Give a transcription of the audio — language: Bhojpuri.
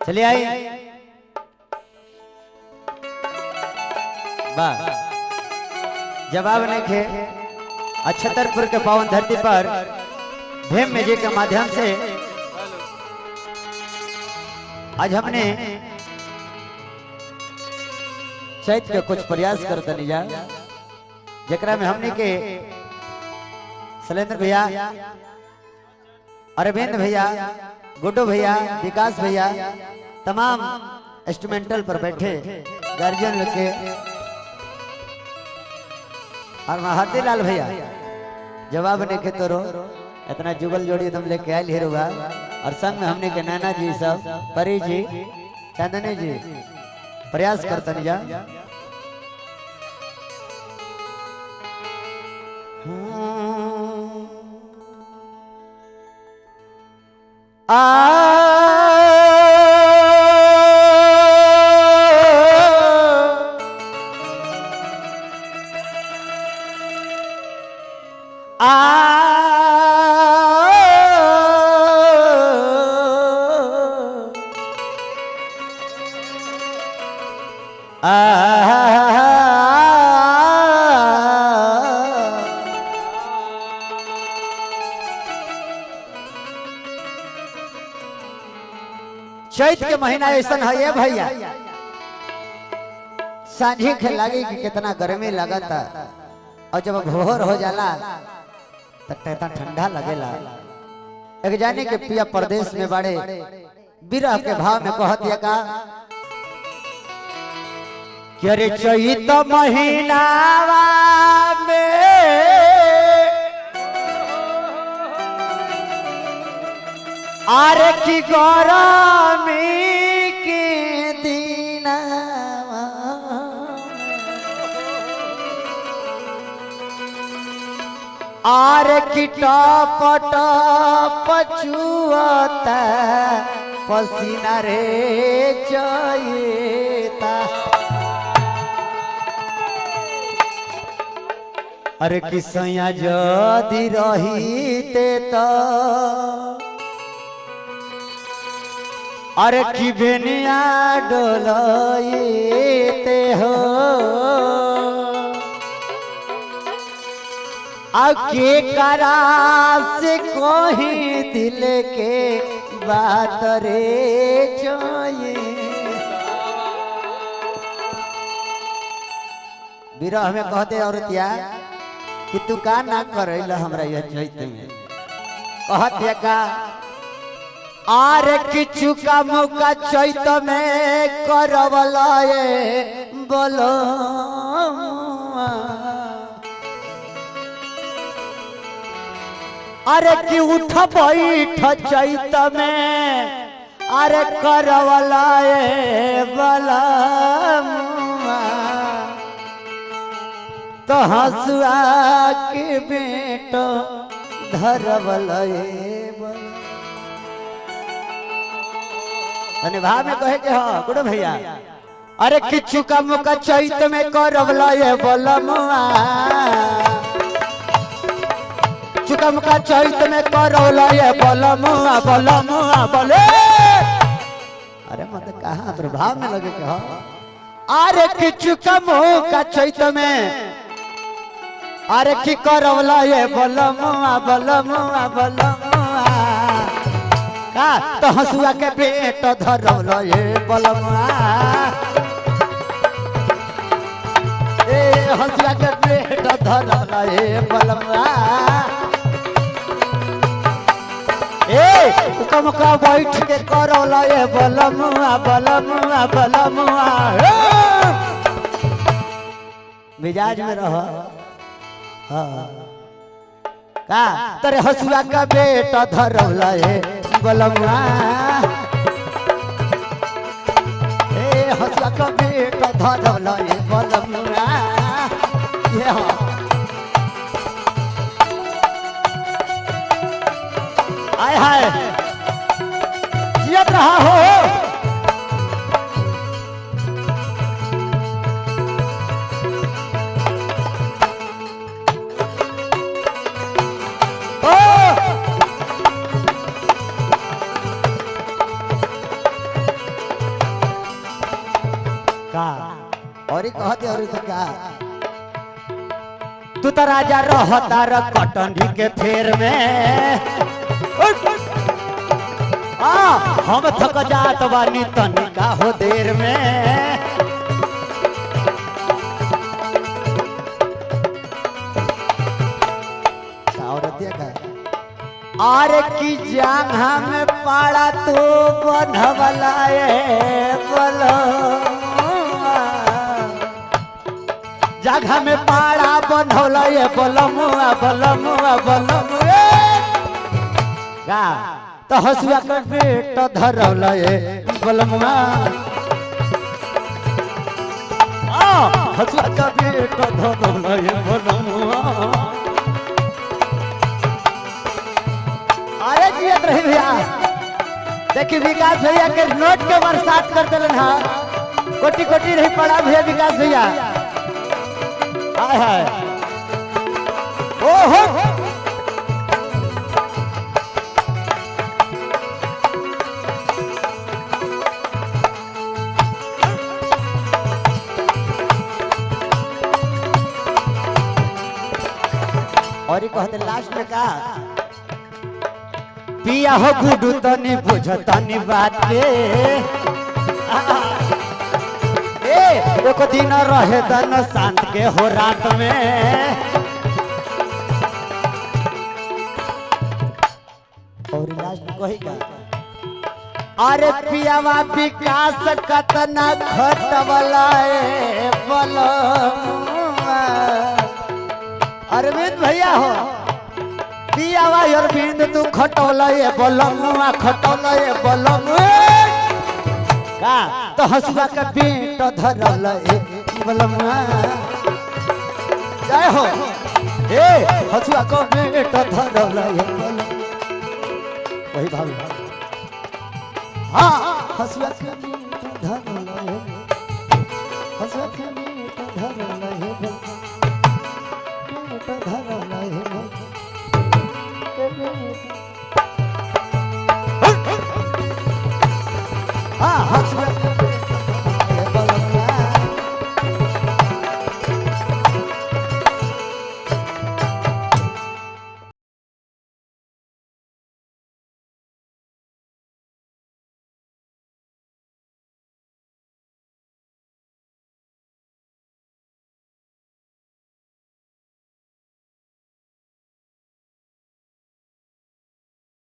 चलिए आई वाह जवाब नहीं खे। अक्षतरपुर के पावन धरती पर भीम म्यूजिक के माध्यम से आज हमने चैत के कुछ प्रयास करते नहीं जा जकरा में हमने के शैलेंद्र भैया, अरविंद भैया, गुड्डू भैया, विकास भैया, तमाम इंस्ट्रूमेंटल पर बैठे गार्जियन लोग के और महारती लाल भैया जवाब ने के तोरो इतना जुगल जोड़ी तुम लेके आयल हीरोगा और संग में हमने के नैना जी सब परी जी चांदनी जी प्रयास करते जा। चैत के महीना ऐसा है ये भैया सांझी के लगी कि कितना गर्मी लगता और जब भोर हो जाला तो कितना ठंडा लगेला। एक जाने के पिया प्रदेश में बड़े विरह के भाव में कहतिया का कि अरे चैत महीना में आरे की गरमी के दिन आरे की टप टप चुअता पसीना रे चैता। अरे किसया जदि रहीते तो अरे की बेनिया डोलते हो के करा से कोई दिल के बात रे चाहिए। विरह में कहते औरतिया कि तू का ना करे हमरा यह चैत में कहते का आरे किचु का मुका चैत में करवला ये बोलो अरे कि उठ बैठ चैत में अरे करवला ये बोला तो हंसुआ के बेटो धरवला ये बोला। भाव में कहे के हाँ गुड़ भैया अरे किचु का मुका चैत में करवला ये बलमुआ चुका मुका चैत में करवला ये बलमुआ बलमुआ बोले। अरे मत कहाँ भाव में लगे के हाँ अरे किचु का मुका चैत में अरे की करवला ये बलमुआ बलमुआ बलमुआ का तो हंसुआ के पेट धरवला ये बलमुआ ए हंसुआ के पेट धरवला ये बलमुआ ए कमका बैठ के करवला ये बलमुआ बलमुआ बलमुआ मिजाज में रहो हाँ का तेरे हंसुआ का पेट धरवला ये बलमुआ ए हंसुआ का पेट धरवला ये बलमुआ ये आय हाय जियत रहा हो का और कहते और तो क्या तू तो राजा रहता र कटनी के फेर में हम थक जात बानी तनिका हो देर में अरे की जांघा में पाड़ा तो बनवलाए बोलो जगह में पाड़ा बनवलाए बोलमुआ बोलमुआ बोलमुआ गा तो हसुआ कर पेट धरवलाए बोलमुआ हसुआ का पेट धरवलाए बोलमुआ अरे जियत रही भैया देखिए विकास भैया के नोट के बरसात कर दिलन हा कोटी कोटी रही पड़ा भैया विकास भैया हाय हाय ओहो और ये कहते लास्ट में का पिया हो गुडू तनी बुझतनी बात के एक दिन रहे दन शांत के हो रात में और लास्ट में कहेगा अरे पियावा विकास कतना खटवलाए बोलो अरविंद भैया हो पियावा अरविंद तू खटौलए बोलमुआ खटौलए बोलमुआ का तो हसुआ का पेट धरलए बोलमुआ जय हो ए हसुआ का पेट धरलए वही भाभी हाँ हसुआ का पेट धरलए हसुआ का पेट धरलए पेट धरलए हाँ